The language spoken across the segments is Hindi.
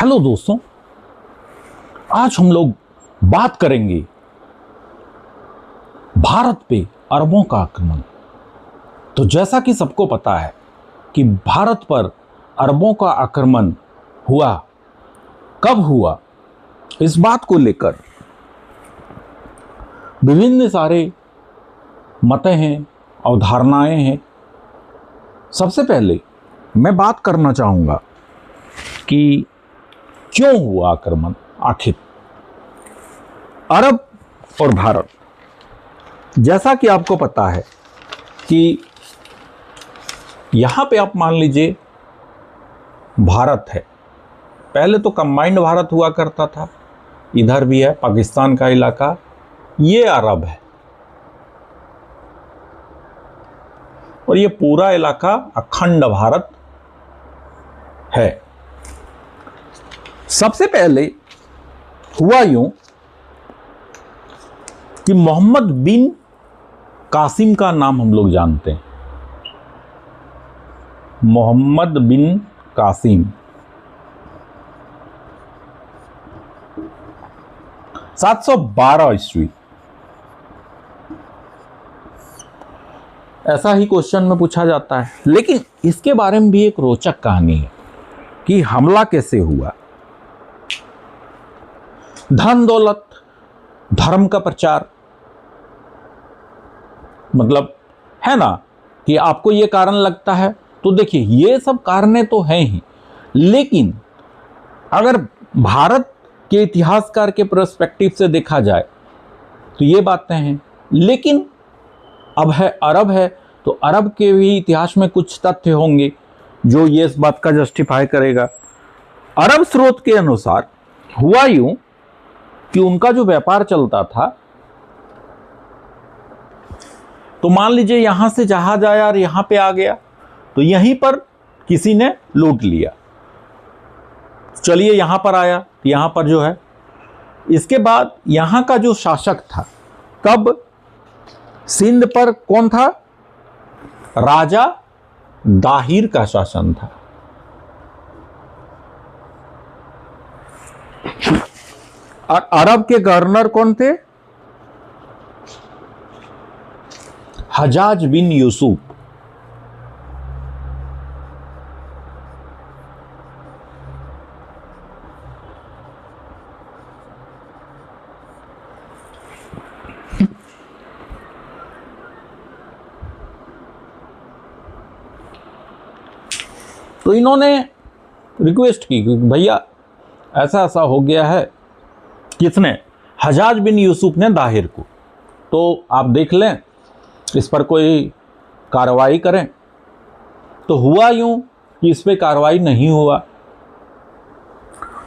हेलो दोस्तों, आज हम लोग बात करेंगे भारत पे अरबों का आक्रमण। तो जैसा कि सबको पता है कि भारत पर अरबों का आक्रमण हुआ, कब हुआ, इस बात को लेकर विभिन्न सारे मतें हैं, अवधारणाएं हैं। सबसे पहले मैं बात करना चाहूँगा कि क्यों हुआ आक्रमण। आखिर अरब और भारत, जैसा कि आपको पता है कि यहाँ पे आप मान लीजिए भारत है, पहले तो कंबाइंड भारत हुआ करता था, इधर भी है पाकिस्तान का इलाका, ये अरब है और ये पूरा इलाका अखंड भारत है। सबसे पहले हुआ यूं कि मोहम्मद बिन कासिम का नाम हम लोग जानते हैं। मोहम्मद बिन कासिम 712 ईस्वी, ऐसा ही क्वेश्चन में पूछा जाता है। लेकिन इसके बारे में भी एक रोचक कहानी है कि हमला कैसे हुआ। धन दौलत, धर्म का प्रचार, मतलब है ना कि आपको ये कारण लगता है, तो देखिए ये सब कारणें तो हैं ही, लेकिन अगर भारत के इतिहासकार के पर्सपेक्टिव से देखा जाए तो ये बातें हैं। लेकिन अब है अरब है, तो अरब के भी इतिहास में कुछ तथ्य होंगे जो ये इस बात का जस्टिफाई करेगा। अरब स्रोत के अनुसार हुआ यूं कि उनका जो व्यापार चलता था, तो मान लीजिए यहां से जहाज आया और यहां पे आ गया, तो यहीं पर किसी ने लूट लिया। चलिए यहां पर आया, तो यहां पर जो है, इसके बाद यहां का जो शासक था, तब सिंध पर कौन था? राजा दाहिर का शासन था। और अरब के गवर्नर कौन थे? हजाज बिन यूसुफ। तो इन्होंने रिक्वेस्ट की कि भैया ऐसा ऐसा हो गया है। किसने? हजाज बिन यूसुफ ने दाहिर को। तो आप देख लें, इस पर कोई कार्रवाई करें। तो हुआ यूं कि इस पर कार्रवाई नहीं हुआ।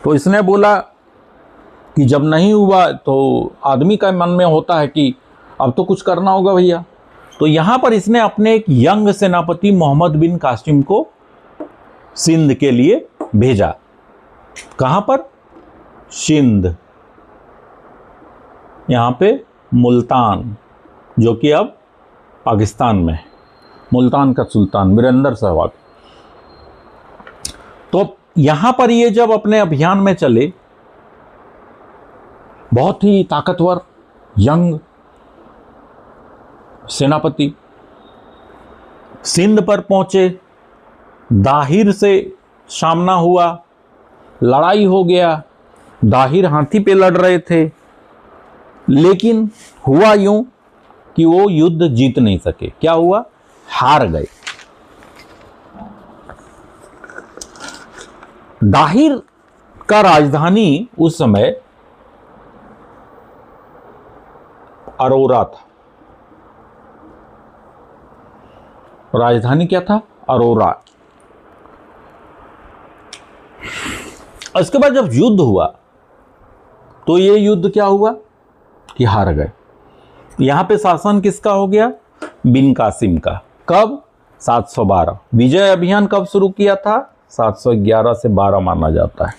तो इसने बोला कि जब नहीं हुआ तो आदमी का मन में होता है कि अब तो कुछ करना होगा भैया। तो यहाँ पर इसने अपने एक यंग सेनापति मोहम्मद बिन कासिम को सिंध के लिए भेजा। कहाँ पर? सिंध, यहाँ पे मुल्तान, जो कि अब पाकिस्तान में है। मुल्तान का सुल्तान वीरेंद्र सहवाग। तो यहां पर ये जब अपने अभियान में चले, बहुत ही ताकतवर यंग सेनापति सिंध पर पहुंचे, दाहिर से सामना हुआ, लड़ाई हो गया। दाहिर हाथी पे लड़ रहे थे, लेकिन हुआ यूं कि वो युद्ध जीत नहीं सके। क्या हुआ? हार गए। दाहिर का राजधानी उस समय अरोरा था। राजधानी क्या था? अरोरा। इसके बाद जब युद्ध हुआ, तो ये युद्ध क्या हुआ कि हार गए। यहां पे शासन किसका हो गया? बिन कासिम का। कब? 712। विजय अभियान कब शुरू किया था? 711 से 12 माना जाता है।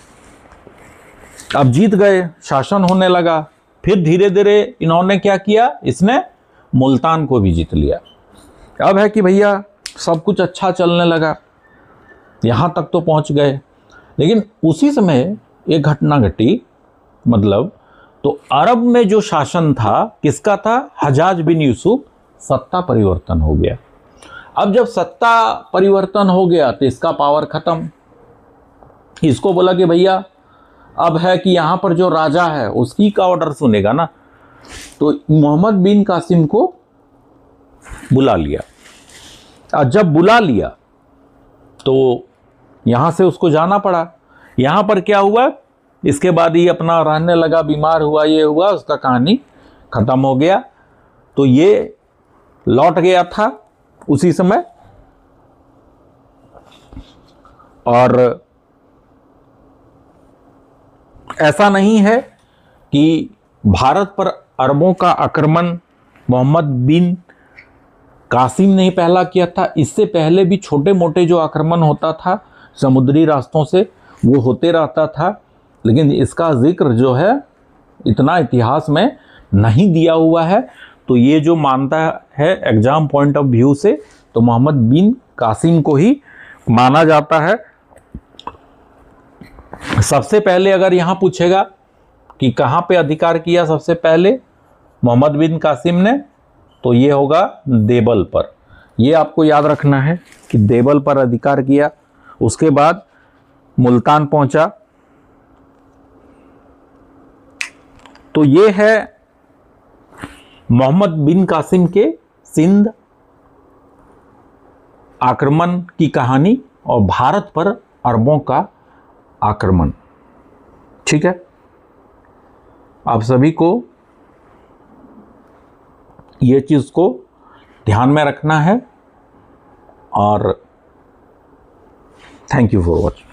अब जीत गए, शासन होने लगा। फिर धीरे धीरे इन्होंने क्या किया? इसने मुल्तान को भी जीत लिया। अब है कि भैया सब कुछ अच्छा चलने लगा, यहां तक तो पहुंच गए। लेकिन उसी समय ये घटना घटी, मतलब तो अरब में जो शासन था किसका था? हज्जाज बिन यूसुफ। सत्ता परिवर्तन हो गया। अब जब सत्ता परिवर्तन हो गया तो इसका पावर खत्म। इसको बोला कि भैया अब है कि यहां पर जो राजा है उसकी का ऑर्डर सुनेगा ना, तो मोहम्मद बिन कासिम को बुला लिया। और जब बुला लिया तो यहां से उसको जाना पड़ा। यहां पर क्या हुआ, इसके बाद ही अपना रहने लगा, बीमार हुआ, ये हुआ, उसका कहानी खत्म हो गया। तो ये लौट गया था उसी समय। और ऐसा नहीं है कि भारत पर अरबों का आक्रमण मोहम्मद बिन कासिम ने पहला किया था। इससे पहले भी छोटे मोटे जो आक्रमण होता था समुद्री रास्तों से वो होते रहता था, लेकिन इसका जिक्र जो है इतना इतिहास में नहीं दिया हुआ है। तो ये जो मानता है एग्जाम पॉइंट ऑफ व्यू से, तो मोहम्मद बिन कासिम को ही माना जाता है। सबसे पहले अगर यहां पूछेगा कि कहां पे अधिकार किया सबसे पहले मोहम्मद बिन कासिम ने, तो ये होगा देवल पर। ये आपको याद रखना है कि देवल पर अधिकार किया, उसके बाद मुल्तान पहुंचा। तो ये है मोहम्मद बिन कासिम के सिंध आक्रमण की कहानी और भारत पर अरबों का आक्रमण। ठीक है, आप सभी को ये चीज को ध्यान में रखना है। और थैंक यू फॉर वॉचिंग।